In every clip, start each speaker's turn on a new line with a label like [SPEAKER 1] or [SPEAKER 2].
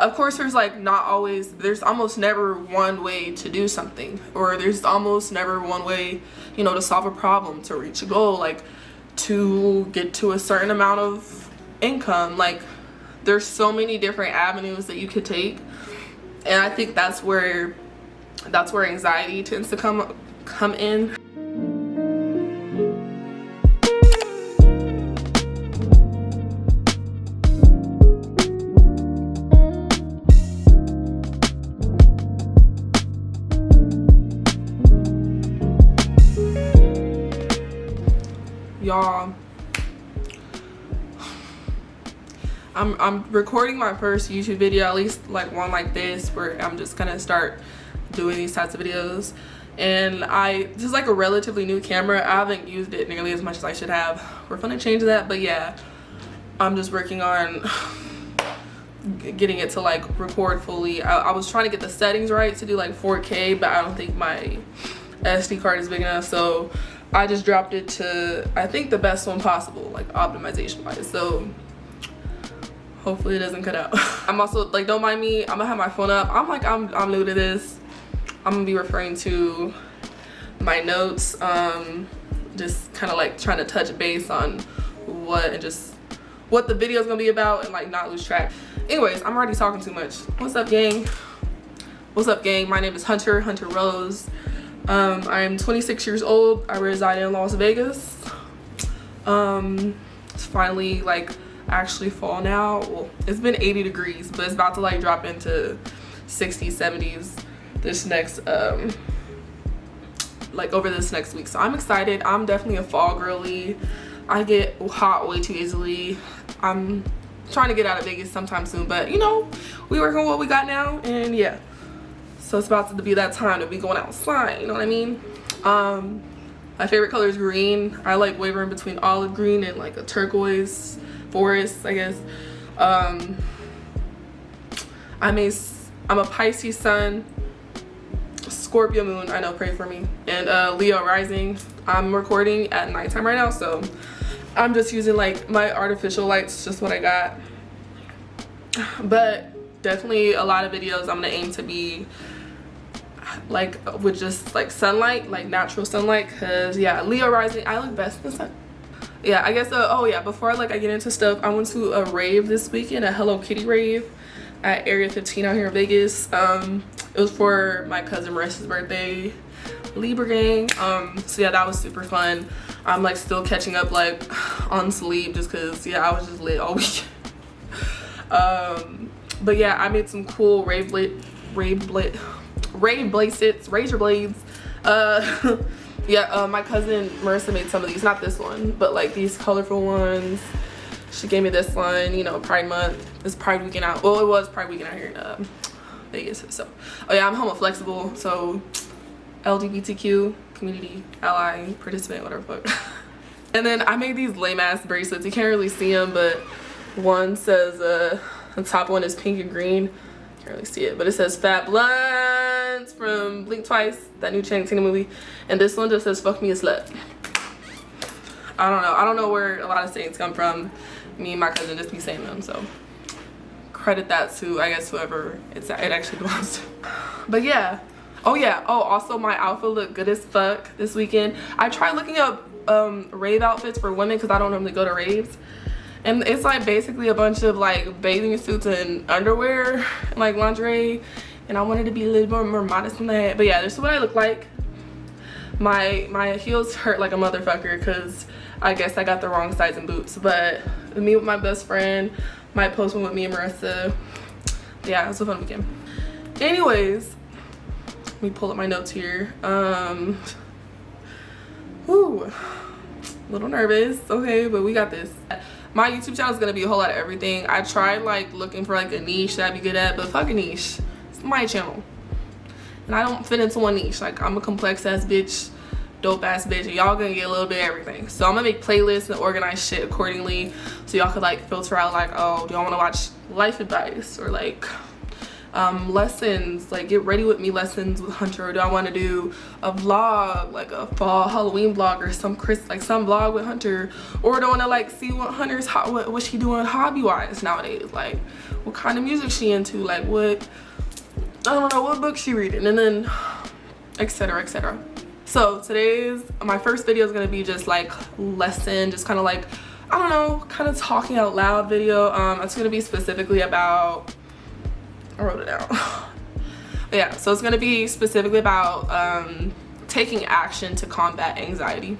[SPEAKER 1] of course there's like not always, there's almost never one way to do something, or there's almost never one way, you know, to solve a problem, to reach a goal, like to get to a certain amount of income. Like there's so many different avenues that you could take, and I think that's where anxiety tends to come in. Y'all, I'm recording my first YouTube video, at least like one like this, where I'm just gonna start doing these types of videos. And this is like a relatively new camera. I haven't used it nearly as much as I should have. We're gonna change that, but yeah, I'm just working on getting it to like record fully. I was trying to get the settings right to do like 4K, but I don't think my SD card is big enough, so I just dropped it to, I think, the best one possible, like optimization wise. So hopefully it doesn't cut out. I'm also like, don't mind me, I'm gonna have my phone up. I'm new to this. I'm gonna be referring to my notes, just kind of like trying to touch base on what the video is gonna be about, and like not lose track. Anyways, I'm already talking too much. What's up, gang? What's up, gang? My name is Hunter Rose. I'm 26 years old. I reside in Las Vegas. It's finally like actually fall now. Well, it's been 80 degrees, but it's about to like drop into 60s, 70s this next like over this next week. So I'm excited. I'm definitely a fall girly. I get hot way too easily. I'm trying to get out of Vegas sometime soon, but you know, we work on what we got now, and yeah. So it's about to be that time to be going outside, you know what I mean? My favorite color is green. I like wavering between olive green and like a turquoise forest, I guess. I'm a Pisces sun, Scorpio moon, I know, pray for me, and Leo rising. I'm recording at nighttime right now, so I'm just using like my artificial lights, just what I got. But definitely a lot of videos I'm gonna aim to be like with just like sunlight, like natural sunlight, because yeah, Leo rising, I look best in the sun. Yeah, I guess oh yeah, before I get into stuff, I went to a rave this weekend, a Hello Kitty rave at Area 15 out here in Vegas. It was for my cousin Marissa's birthday, Libra gang. So yeah, that was super fun. I'm like still catching up like on sleep, just because yeah, I was just lit all week. But yeah, I made some cool razor blades. Yeah, my cousin Marissa made some of these, not this one, but like these colorful ones. She gave me this one, you know, Pride month. It's Pride weekend out. Well, it was Pride weekend out here in Vegas. So oh yeah, I'm homo flexible, so LGBTQ community ally participant, whatever fuck. And then I made these lame ass bracelets. You can't really see them, but one says the top one is pink and green. Can't really see it, but it says Fat Blunts from Blink Twice, that new Channing Tatum movie, and this one just says fuck me a slut. I don't know where a lot of sayings come from. Me and my cousin just be saying them, so credit that to, I guess, whoever it actually belongs to. But yeah, also my outfit looked good as fuck this weekend. I tried looking up rave outfits for women because I don't normally go to raves, and it's like basically a bunch of like bathing suits and underwear and like lingerie, and I wanted to be a little more modest than that. But yeah, this is what I look like. My heels hurt like a motherfucker because I guess I got the wrong size in boots. But me with my best friend, might post one with me and Marissa. Yeah, it was a fun weekend. Anyways, let me pull up my notes here. Whew, a little nervous, okay, but we got this. My YouTube channel is gonna be a whole lot of everything. I tried like looking for like a niche that I'd be good at, but fuck a niche. It's my channel, and I don't fit into one niche. Like, I'm a complex ass bitch, dope ass bitch, and y'all gonna get a little bit of everything. So I'm gonna make playlists and organize shit accordingly, so y'all could like filter out like, oh, do y'all want to watch life advice, or like lessons, like get ready with me lessons with Hunter, or do I want to do a vlog, like a fall Halloween vlog, or some vlog with Hunter, or do I want to like see what Hunter's what she doing hobby wise nowadays, like what kind of music she into, like what, I don't know, what book she reading, and then etc, etc. So my first video is gonna be just like lesson, just kind of like, I don't know, kind of talking out loud video. It's gonna be specifically about, I wrote it down. But yeah, so it's gonna be specifically about taking action to combat anxiety.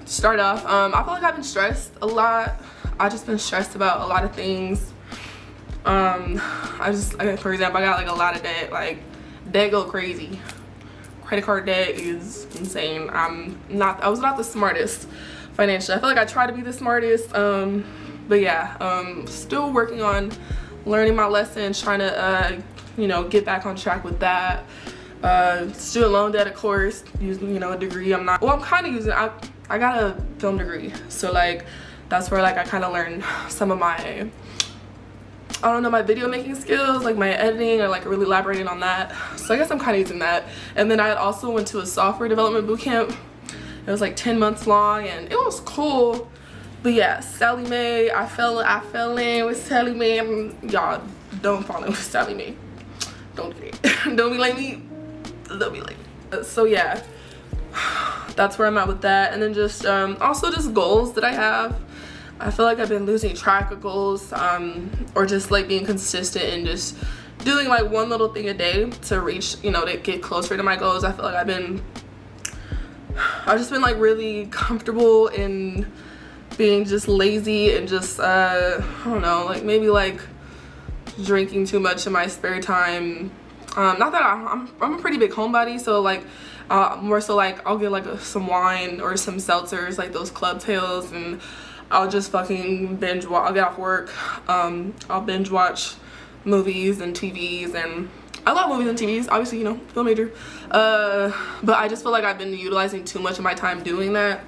[SPEAKER 1] To start off, I feel like I've been stressed a lot. I've just been stressed about a lot of things. For example, I got like a lot of debt. Like, debt go crazy. Credit card debt is insane. I was not the smartest financially. I feel like I try to be the smartest, but yeah, still working on learning my lessons, trying to you know, get back on track with that. Student loan debt, of course, using, you know, a degree. I'm kind of using, I got a film degree, so like that's where like I kind of learned some of my, I don't know, my video making skills, like my editing, or like really elaborating on that. So I guess I'm kind of using that. And then I also went to a software development boot camp. It was like 10 months long, and it was cool. But yeah, Sally Mae, I fell in with Sally Mae. Y'all don't fall in with Sally Mae. Don't get it. Don't be like me. Don't be like me. So yeah, that's where I'm at with that. And then just also just goals that I have. I feel like I've been losing track of goals, or just like being consistent and just doing like one little thing a day to reach, you know, to get closer to my goals. I feel like I've just been like really comfortable in being just lazy and just I don't know, like maybe like drinking too much in my spare time. Not that I'm a pretty big homebody, so like more so like I'll get like some wine or some seltzers, like those club tails, and I'll just fucking binge watch. I'll get off work, I'll binge watch movies and TVs, and I love movies and TVs, obviously, you know, film major. But I just feel like I've been utilizing too much of my time doing that.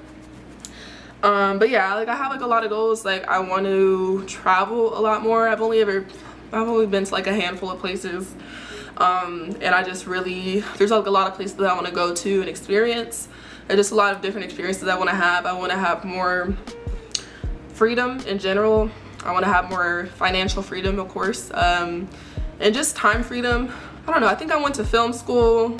[SPEAKER 1] But yeah, like I have like a lot of goals. Like I want to travel a lot more. I've only been to like a handful of places. And I just really, there's like a lot of places that I want to go to and experience. And just a lot of different experiences I want to have. I want to have more freedom in general. I want to have more financial freedom, of course, and just time freedom. I don't know, I think I went to film school,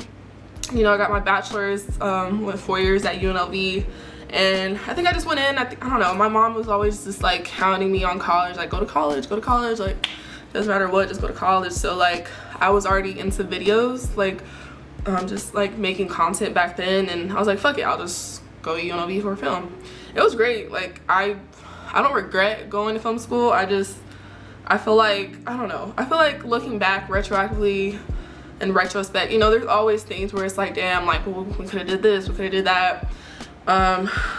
[SPEAKER 1] you know, I got my bachelor's, went 4 years at UNLV, and I think I just went in, I don't know, my mom was always just like counting me on college, like go to college, like doesn't matter what, just go to college. So like I was already into videos, like just like making content back then, and I was like, fuck it, I'll just go to UNLV for film. It was great. Like I don't regret going to film school. I feel like, I don't know, I feel like looking back retroactively, in retrospect, you know, there's always things where it's like, damn, like, well, we could have did this, we could have did that.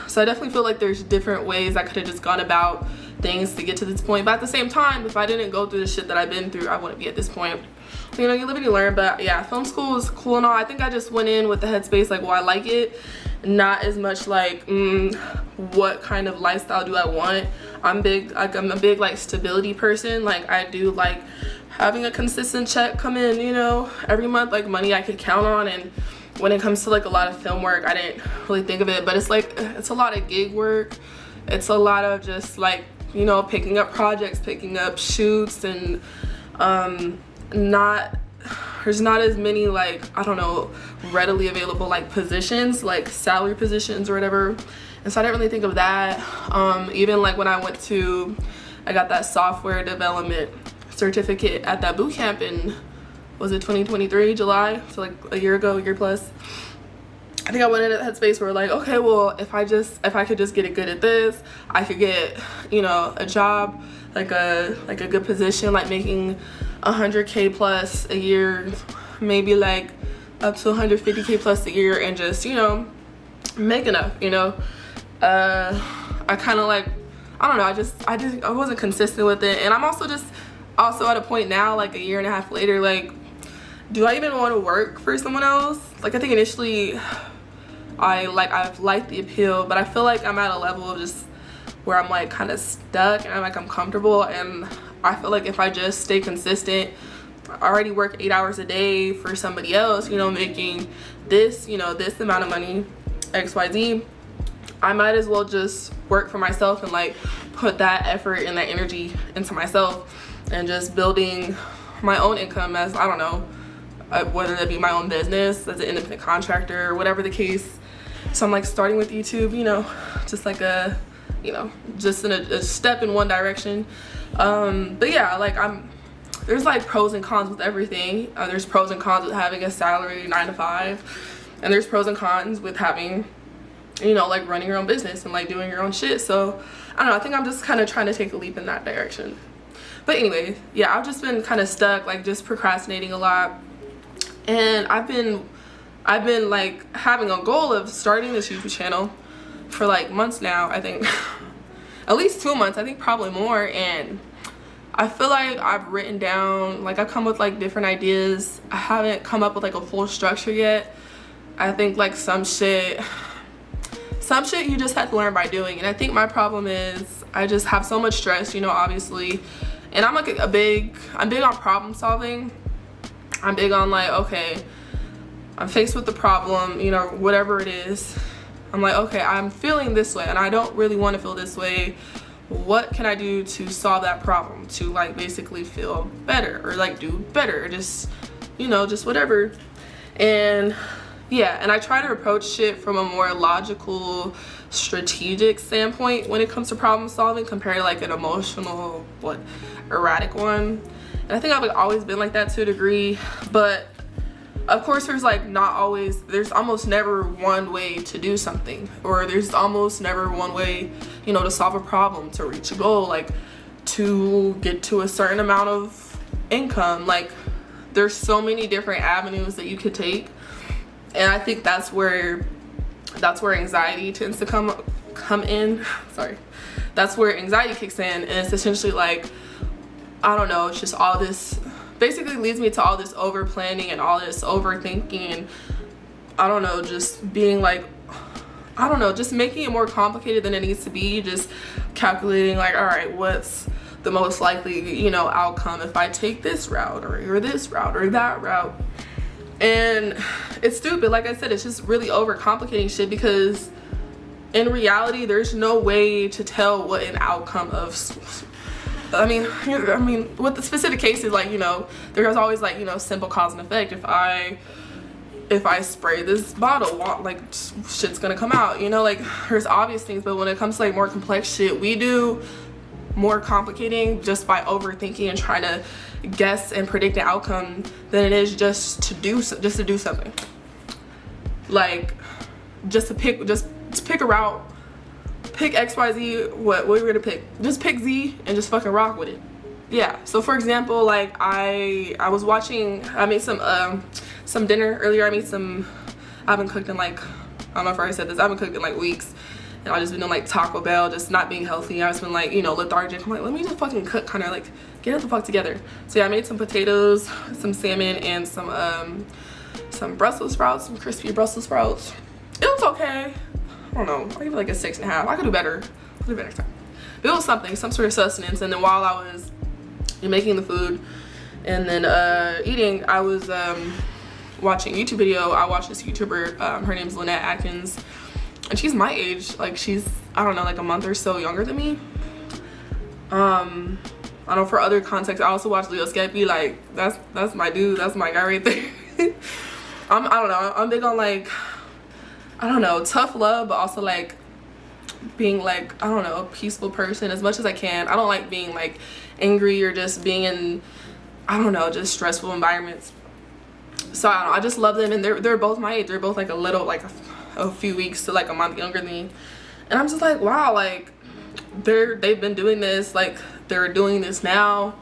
[SPEAKER 1] So I definitely feel like there's different ways I could have just gone about things to get to this point. But at the same time, if I didn't go through the shit that I've been through, I wouldn't be at this point. You know, you live and you learn. But yeah, film school is cool and all. I think I just went in with the headspace like, well, I like it, not as much like what kind of lifestyle do I want. I'm a big like stability person. Like I do like having a consistent check come in, you know, every month, like money I could count on. And when it comes to like a lot of film work, I didn't really think of it, but it's like, it's a lot of gig work. It's a lot of just like, you know, picking up projects, picking up shoots, and there's not as many like, I don't know, readily available like positions, like salary positions or whatever. And so I didn't really think of that. Even like when I got that software development certificate at that boot camp in, was it 2023 July, so like a year plus. I think I went into that headspace where like, okay, well, if I could just get good at this, I could get, you know, a job, like a good position, like making 100K plus a year, maybe like up to 150K plus a year, and just, you know, make enough, you know. I kind of like, I don't know, I wasn't consistent with it. And I'm also at a point now, like a year and a half later, like, do I even want to work for someone else? Like, I think initially I've liked the appeal, but I feel like I'm at a level of just where I'm like kind of stuck, and I'm comfortable, and I feel like if I just stay consistent, I already work 8 hours a day for somebody else, you know, making this, you know, this amount of money, XYZ. I might as well just work for myself and like put that effort and that energy into myself and just building my own income as, I don't know, whether that be my own business as an independent contractor or whatever the case. So I'm like starting with YouTube, you know, just like a, you know, just in a step in one direction. But yeah, like there's like pros and cons with everything. There's pros and cons with having a salary 9 to 5, and there's pros and cons with having, you know, like running your own business and like doing your own shit. So I don't know, I think I'm just kind of trying to take a leap in that direction. But anyway, yeah, I've just been kind of stuck, like just procrastinating a lot. And I've been like having a goal of starting this YouTube channel for like months now. I think at least 2 months, I think probably more. And I feel like I've written down, like I've come with like different ideas. I haven't come up with like a full structure yet. I think like some shit you just have to learn by doing. And I think my problem is I just have so much stress, you know, obviously. And I'm like I'm big on problem solving. I'm big on like, okay, I'm faced with the problem, you know, whatever it is. I'm like, okay, I'm feeling this way and I don't really want to feel this way. What can I do to solve that problem, to like basically feel better or like do better, or just, you know, just whatever. And yeah, and I try to approach shit from a more logical, strategic standpoint when it comes to problem solving compared to like an emotional, erratic one. And I think I've like always been like that to a degree, but of course there's almost never one way to do something, or there's almost never one way, you know, to solve a problem, to reach a goal, like to get to a certain amount of income. Like there's so many different avenues that you could take. And I think that's where anxiety tends to come in. Sorry. That's where anxiety kicks in, and it's essentially like, I don't know, it's just all this basically leads me to all this over planning and all this overthinking, and I don't know, just being like, I don't know, just making it more complicated than it needs to be, just calculating like, all right, what's the most likely, you know, outcome if I take this route or this route or that route. And it's stupid. Like I said, it's just really overcomplicating shit, because in reality there's no way to tell what an outcome of, I mean with the specific cases, like, you know, there's always like, you know, simple cause and effect. If I spray this bottle, like shit's gonna come out, you know, like there's obvious things. But when it comes to like more complex shit, we do more complicating just by overthinking and trying to guess and predict the outcome than it is just to do something. Like just to pick a route, pick XYZ, what we're gonna pick, just pick Z and just fucking rock with it. Yeah, so for example, like I made some dinner earlier. I haven't cooked in like, I don't know if I already said this, I haven't cooked in like weeks. And I've just been doing like Taco Bell, just not being healthy. I've just been like, you know, lethargic. I'm like, let me just fucking cook, kind of like get it the fuck together. So yeah, I made some potatoes, some salmon, and some Brussels sprouts, some crispy Brussels sprouts. It was okay. I don't know, I give it like a 6.5. I could do better. I'll do better next time. But it was something, some sort of sustenance. And then while I was making the food and then eating, I was watching a YouTube video. I watched this YouTuber, her name's Lynette Atkins. And she's my age, like she's, I don't know, like a month or so younger than me. I don't know, for other context, I also watch Leo Skeppy, like that's my dude, that's my guy right there. I don't know, I'm big on like, I don't know, tough love, but also like being like, I don't know, a peaceful person as much as I can. I don't like being like angry or just being in, I don't know, just stressful environments. So I don't know, I just love them, and they're both my age. They're both like a little, like a few weeks to like a month younger than me. And I'm just like, wow, like they've been doing this, like they're doing this now,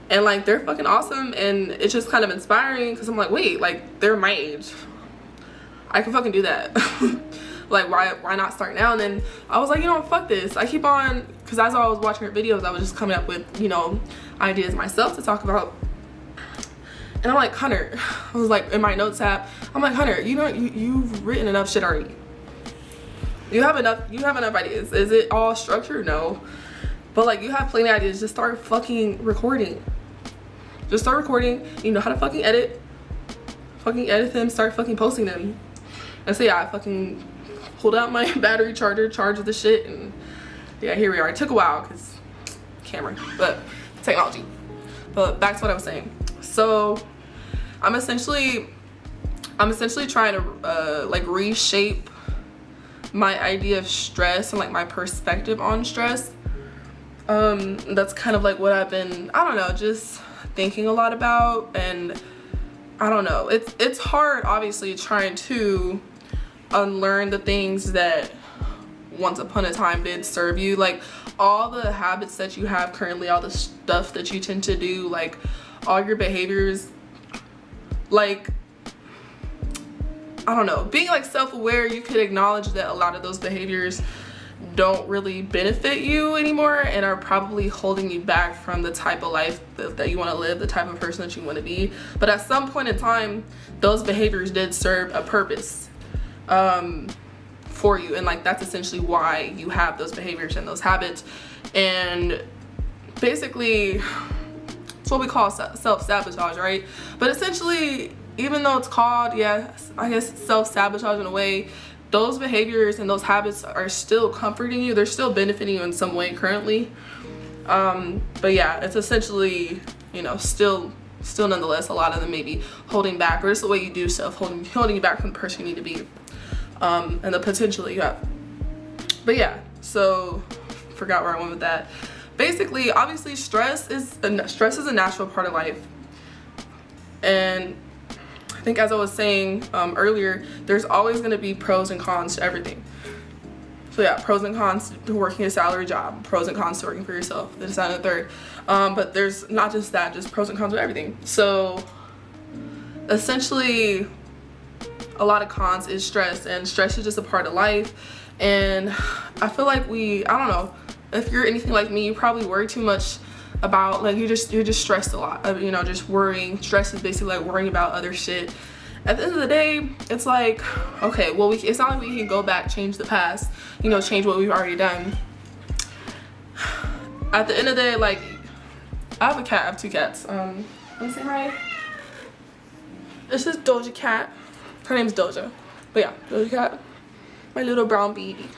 [SPEAKER 1] and like they're fucking awesome. And it's just kind of inspiring, because I'm like, wait, like they're my age, I can fucking do that. Like why not start now? And then I was like, you know, fuck this. I keep on, because as I was watching her videos, I was just coming up with, you know, ideas myself to talk about. And I'm like, Hunter, I was like in my notes app, I'm like, Hunter, you know, you've written enough shit already. You have enough ideas. Is it all structured? No. But like, you have plenty of ideas. Just start fucking recording. Just start recording. You know how to fucking edit. Fucking edit them, start fucking posting them. And so yeah, I fucking pulled out my battery charger, charged the shit, and yeah, here we are. It took a while because camera, but technology. But back to what I was saying. So I'm essentially trying to like reshape my idea of stress and like my perspective on stress. That's kind of like what I've been, I don't know, just thinking a lot about. And I don't know, it's hard obviously trying to unlearn the things that once upon a time did serve you, like all the habits that you have currently, all the stuff that you tend to do, like all your behaviors. Like, I don't know, being like self-aware, you could acknowledge that a lot of those behaviors don't really benefit you anymore and are probably holding you back from the type of life that you want to live, the type of person that you want to be. But at some point in time, those behaviors did serve a purpose for you, and like that's essentially why you have those behaviors and those habits. And basically it's what we call self-sabotage, right? But essentially, even though it's called, yeah, I guess self-sabotage in a way, those behaviors and those habits are still comforting you. They're still benefiting you in some way currently. But yeah, it's essentially, you know, still nonetheless, a lot of them may be holding back, or just the way you do stuff, holding you back from the person you need to be, and the potential that you have. But yeah, so forgot where I went with that. Basically, obviously, stress is a natural part of life, and I think, as I was saying earlier, there's always going to be pros and cons to everything. So yeah, pros and cons to working a salary job, pros and cons to working for yourself, this, that, and the third. But there's not just that, just pros and cons of everything. So essentially, a lot of cons is stress, and stress is just a part of life. And I feel like I don't know, if you're anything like me, you probably worry too much about, like, you're just stressed a lot, you know, just worrying. Stress is basically like worrying about other shit. At the end of the day, it's like, okay, well, it's not like we can go back, change the past, you know, change what we've already done. At the end of the day, like, I have a cat. I have two cats. Let me say hi. This is Doja Cat. Her name's Doja. But yeah, Doja Cat, my little brown baby.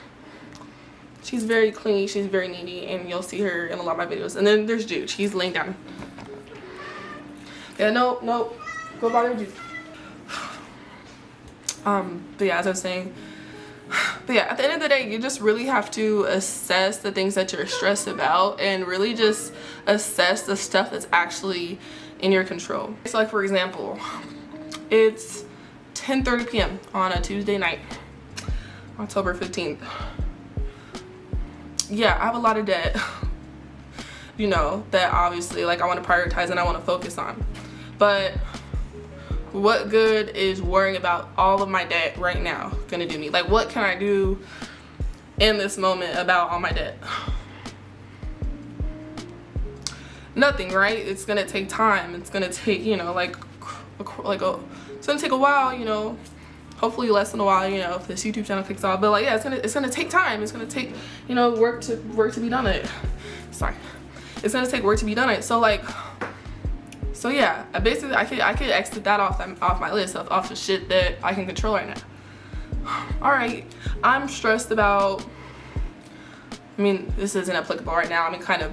[SPEAKER 1] She's very clingy, she's very needy, and you'll see her in a lot of my videos. And then there's Jude. He's laying down. Yeah, no, go bother Jude. But yeah, as I was saying, but yeah, at the end of the day, you just really have to assess the things that you're stressed about, and really just assess the stuff that's actually in your control. So like, for example, it's 10:30 p.m. on a Tuesday night, October 15th. Yeah, I have a lot of debt, you know, that obviously, like, I want to prioritize and I want to focus on. But what good is worrying about all of my debt right now gonna do me? Like, what can I do in this moment about all my debt? Nothing, right? It's gonna take time. It's gonna take, you know, it's gonna take a while, you know, hopefully less than a while, you know, if this YouTube channel kicks off. But like, yeah, it's gonna take time. It's gonna take, you know, work to be done on it. Sorry, it's gonna take work to be done on it. So like, so yeah, I could exit that off my list off the shit that I can control right now. All right, I'm stressed about. I mean, this isn't applicable right now. I mean, kind of.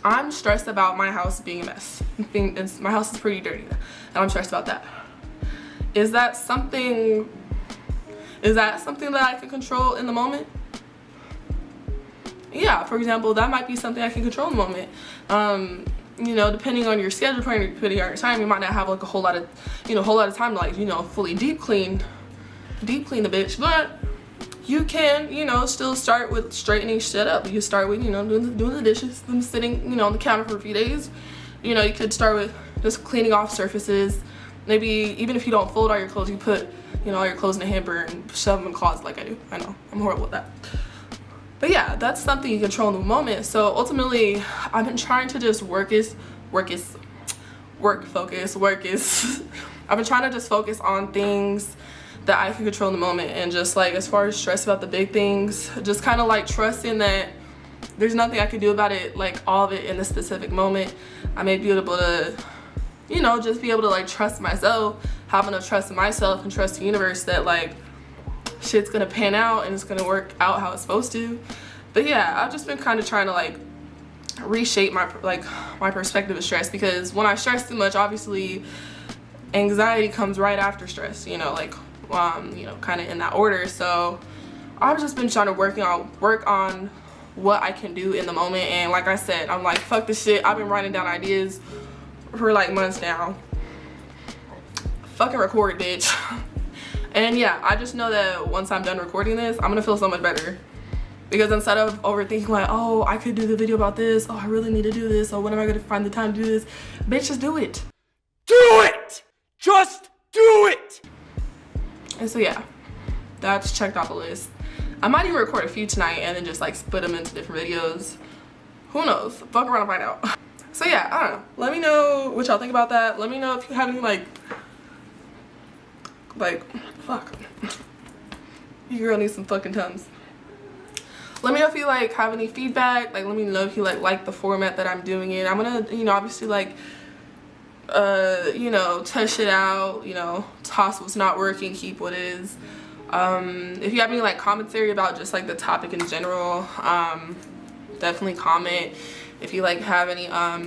[SPEAKER 1] I'm stressed about my house being a mess. My house is pretty dirty, and I'm stressed about that. Is that something that I can control in the moment? Yeah, for example, that might be something I can control in the moment. You know, depending on your schedule, depending on your time, you might not have like a whole lot of time to, like, you know, fully deep clean the bitch, but you can, you know, still start with straightening shit up. You start with, you know, doing the dishes, them sitting, you know, on the counter for a few days. You know, you could start with just cleaning off surfaces. Maybe even if you don't fold all your clothes, you put, you know, all your clothes in a hamper and shove them in the closet like I do. I know, I'm horrible at that. But yeah, that's something you control in the moment. So ultimately, I've been trying to just work focus. I've been trying to just focus on things that I can control in the moment, and just like, as far as stress about the big things, just kind of like trusting that there's nothing I can do about it, like all of it in a specific moment. I may be able to you know, just be able to like trust myself, have enough trust in myself and trust the universe that like shit's gonna pan out and it's gonna work out how it's supposed to. But yeah, I've just been kind of trying to like reshape my perspective of stress, because when I stress too much, obviously anxiety comes right after stress, you know, like you know, kind of in that order. So I've just been trying to work on what I can do in the moment. And like I said, I'm like, fuck this shit. I've been writing down ideas for like months now. Fucking record, bitch. And yeah, I just know that once I'm done recording this, I'm gonna feel so much better. Because instead of overthinking like, oh, I could do the video about this, oh, I really need to do this, oh, when am I gonna find the time to do this? Bitch, just do it. Do it! Just do it! And so yeah, that's checked off the list. I might even record a few tonight and then just like split them into different videos. Who knows? Fuck around and find out. So yeah, I don't know. Let me know what y'all think about that. Let me know if you have any like, fuck. Your girl needs some fucking Tums. Let me know if you like have any feedback. Like, let me know if you like the format that I'm doing it. I'm gonna, you know, obviously like you know, test it out, you know, toss what's not working, keep what is. If you have any like commentary about just like the topic in general, definitely comment. If you like have any I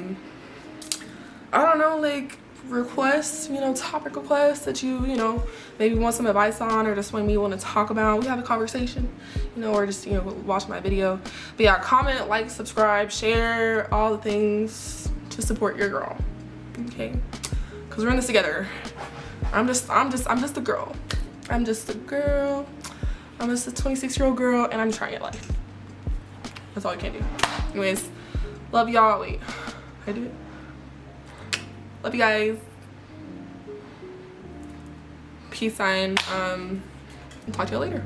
[SPEAKER 1] don't know, like requests, you know, topic requests that you know, maybe want some advice on, or just want to talk about, we have a conversation, you know, or just, you know, watch my video. But yeah, comment, like, subscribe, share, all the things to support your girl, okay? Because we're in this together. I'm just a girl. I'm just a girl. I'm just a 26-year-old girl, and I'm trying it life. That's all I can do. Anyways, love y'all. Wait, I do it. Love you guys. Peace sign. Talk to you later.